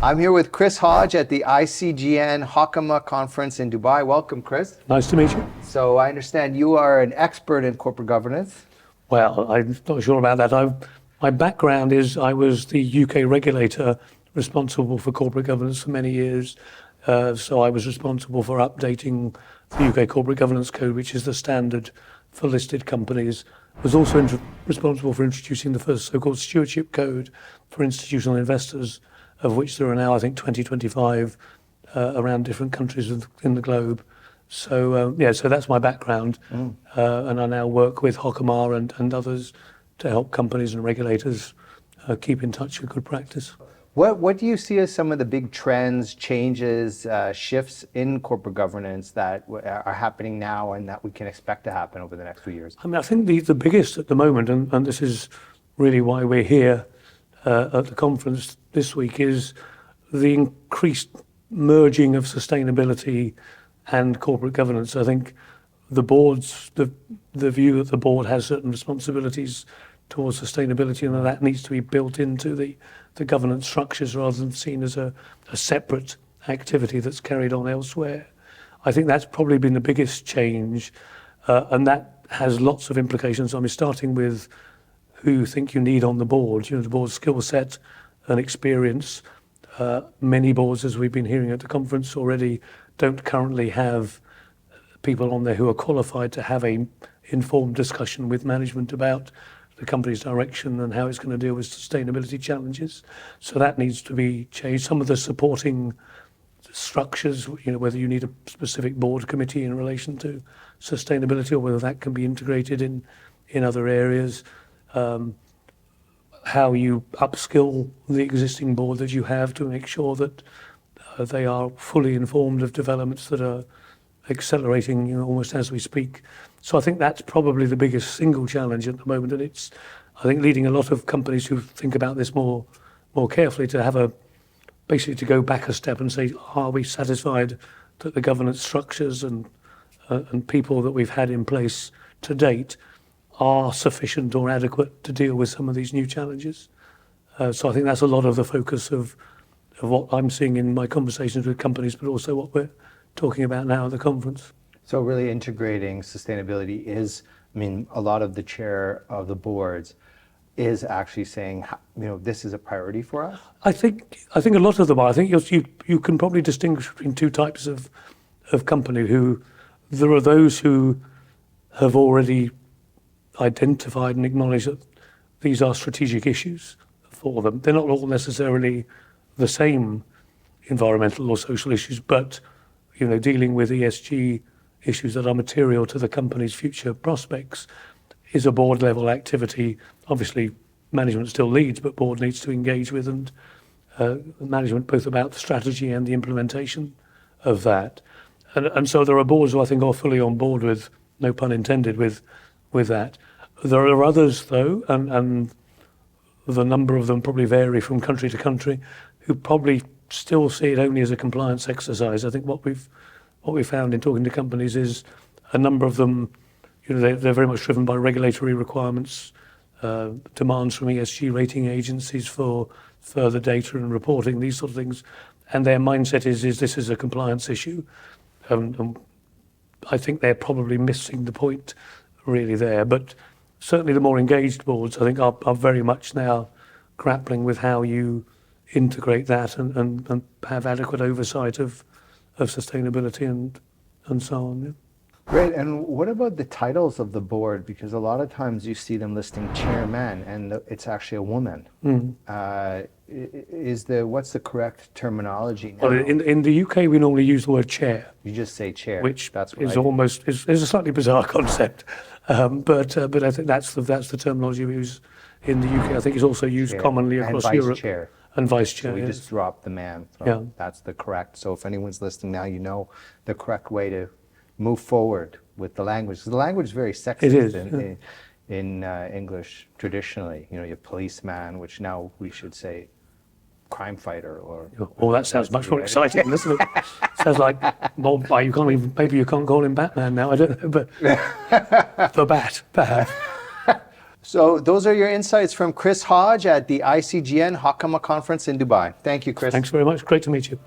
I'm here with Chris Hodge at the ICGN Hakama conference in Dubai. Welcome, Chris. Nice to meet you. So I understand you are an expert in corporate governance. Well, I'm not sure about that. My background is I was the UK regulator responsible for corporate governance for many years. So I was responsible for updating the UK Corporate Governance Code, which is the standard for listed companies. Was also responsible for introducing the first so-called stewardship code for institutional investors, of which there are now, I think, 2025 around different countries in the globe. So, so that's my background. And I now work with Hakama and others to help companies and regulators keep in touch with good practice. What do you see as some of the big trends, changes, shifts in corporate governance that are happening now and that we can expect to happen over the next few years? I mean, I think the biggest at the moment, and this is really why we're here at the conference this week, is the increased merging of sustainability and corporate governance. I think the board's, the view that the board has certain responsibilities towards sustainability, and that needs to be built into the governance structures rather than seen as a separate activity that's carried on elsewhere. I think that's probably been the biggest change, and that has lots of implications. I mean, starting with who you think you need on the board, the board's skill set and experience. Many boards, as we've been hearing at the conference already, don't currently have people on there who are qualified to have a informed discussion with management about the company's direction and how it's going to deal with sustainability challenges. So that needs to be changed. Some of the supporting structures, whether you need a specific board committee in relation to sustainability or whether that can be integrated in other areas. How you upskill the existing board that you have to make sure that they are fully informed of developments that are accelerating almost as we speak. So I think that's probably the biggest single challenge at the moment, and it's, I think, leading a lot of companies who think about this more carefully to have basically to go back a step and say, are we satisfied that the governance structures and people that we've had in place to date are sufficient or adequate to deal with some of these new challenges? So I think that's a lot of the focus of what I'm seeing in my conversations with companies, but also what we're talking about now at the conference. So really integrating sustainability is, a lot of the chair of the boards is actually saying, this is a priority for us? I think a lot of them are. I think you can probably distinguish between two types of company who, there are those who have already identified and acknowledged that these are strategic issues for them. They're not all necessarily the same environmental or social issues, but dealing with ESG issues that are material to the company's future prospects is a board level activity. Obviously, management still leads, but board needs to engage with and management both about the strategy and the implementation of that. And so there are boards who I think are fully on board with, no pun intended, with that. There are others, though, and the number of them probably vary from country to country, who probably still see it only as a compliance exercise. I think what we found in talking to companies is a number of them, they're very much driven by regulatory requirements, demands from ESG rating agencies for further data and reporting, these sort of things, and their mindset is this is a compliance issue. And I think they're probably missing the point really there, but certainly the more engaged boards, I think, are very much now grappling with how you integrate that and have adequate oversight of sustainability and so on. Yeah. Great. And what about the titles of the board? Because a lot of times you see them listing chairman, and it's actually a woman. What's the correct terminology now? Well, in the UK, we normally use the word chair. You just say chair, which that's what is a slightly bizarre concept, but I think that's the terminology we use in the UK. I think it's also used commonly across and vice Europe. Chair. And vice chair. So we just dropped the man. So that's the correct. So if anyone's listening now, you know the correct way to move forward with the language. The language is very sexist in English traditionally. Your policeman, which now we should say crime fighter or. Oh, that sounds much more exciting, doesn't it? Sounds like, well, maybe you can't call him Batman now. I don't know, but the Bat, perhaps. So those are your insights from Chris Hodge at the ICGN Hakama Conference in Dubai. Thank you, Chris. Thanks very much. Great to meet you.